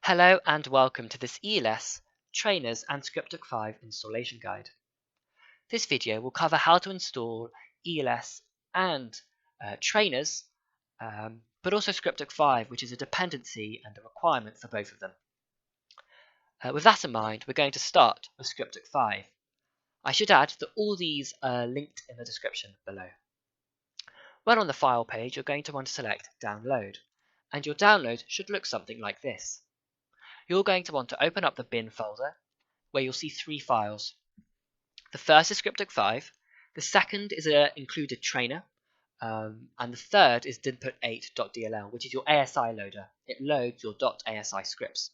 Hello and welcome to this ELS, Trainers and ScriptHookV installation guide. This video will cover how to install ELS and Trainers, but also ScriptHookV, which is a dependency and a requirement for both of them. With that in mind, we're going to start with ScriptHookV. I should add that all these are linked in the description below. When on the file page, you're going to want to select Download, and your download should look something like this. You're going to want to open up the bin folder where you'll see three files. The first is ScriptHookV, the second is an included trainer, and the third is dinput8.dll, which is your ASI loader. It loads your .asi scripts.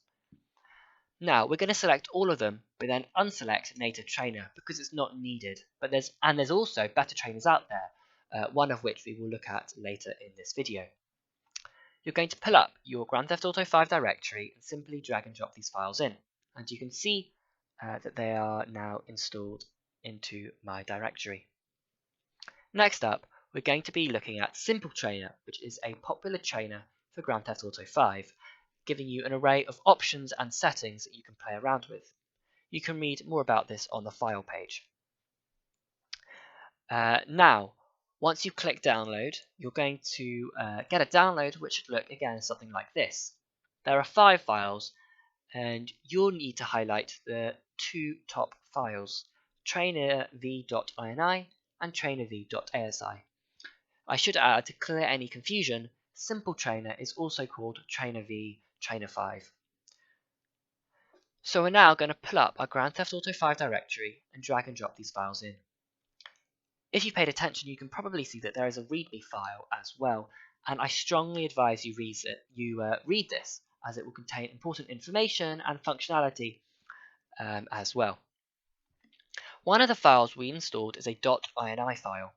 Now we're going to select all of them, but then unselect native trainer because it's not needed. But there's also better trainers out there, one of which we will look at later in this video. You're going to pull up your Grand Theft Auto 5 directory and simply drag and drop these files in. And you can see that they are now installed into my directory. Next up, we're going to be looking at Simple Trainer, which is a popular trainer for Grand Theft Auto 5, giving you an array of options and settings that you can play around with. You can read more about this on the file page. Now, once you click download, you're going to get a download which should look again something like this. There are 5 files, and you'll need to highlight the two top files, trainerv.ini and trainerv.asi. I should add, to clear any confusion, Simple Trainer is also called trainerv, trainer5. So we're now going to pull up our Grand Theft Auto 5 directory and drag and drop these files in. If you paid attention, you can probably see that there is a README file as well, and I strongly advise you read this, as it will contain important information and functionality as well. One of the files we installed is a .ini file.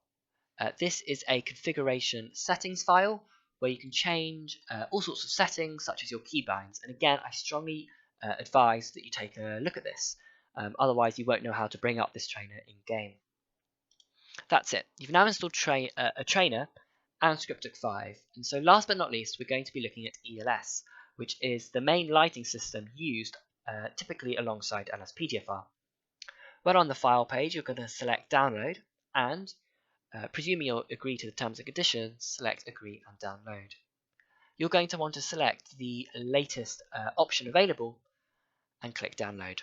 This is a configuration settings file where you can change all sorts of settings such as your keybinds, and again I strongly advise that you take a look at this, otherwise you won't know how to bring up this trainer in game. That's it. You've now installed a trainer and ScriptHookV, and so last but not least we're going to be looking at ELS, which is the main lighting system used typically alongside LSPDFR. When on the file page, you're going to select Download and, presuming you'll agree to the terms and conditions, select Agree and Download. You're going to want to select the latest option available and click Download.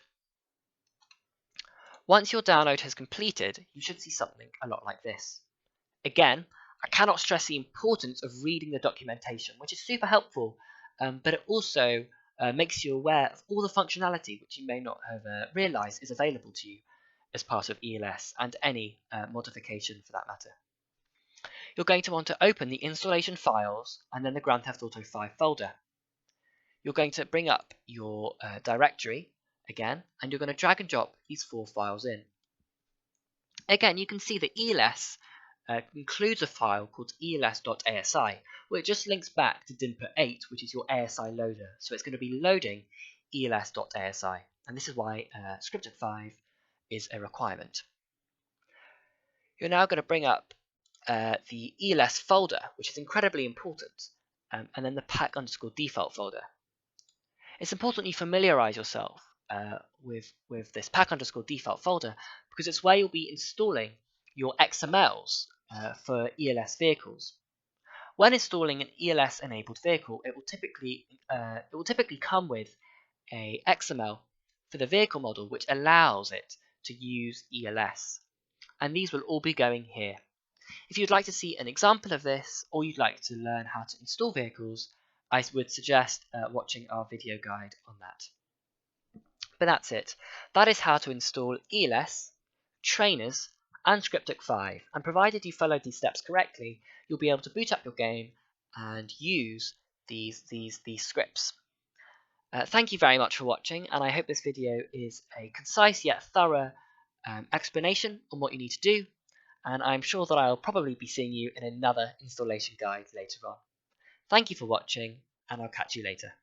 Once your download has completed, you should see something a lot like this. Again, I cannot stress the importance of reading the documentation, which is super helpful, but it also makes you aware of all the functionality which you may not have realized is available to you as part of ELS and any modification for that matter. You're going to want to open the installation files and then the Grand Theft Auto 5 folder. You're going to bring up your directory again, and you're going to drag and drop these 4 files in. Again, you can see that ELS includes a file called els.asi, which just links back to dinput8, which is your ASI loader. So it's going to be loading els.asi, and this is why ScriptHookV is a requirement. You're now going to bring up the ELS folder, which is incredibly important, and then the pack_default folder. It's important you familiarize yourself with this pack_default folder because it's where you'll be installing your XMLs for ELS vehicles. When installing an ELS enabled vehicle, it will typically come with a XML for the vehicle model which allows it to use ELS, and these will all be going here. If you'd like to see an example of this, or you'd like to learn how to install vehicles, I would suggest watching our video guide on that. But that's it. That is how to install ELS, trainers, and ScriptHookV, and provided you follow these steps correctly, you'll be able to boot up your game and use these scripts. Thank you very much for watching, and I hope this video is a concise yet thorough explanation on what you need to do, and I'm sure that I'll probably be seeing you in another installation guide later on. Thank you for watching, and I'll catch you later.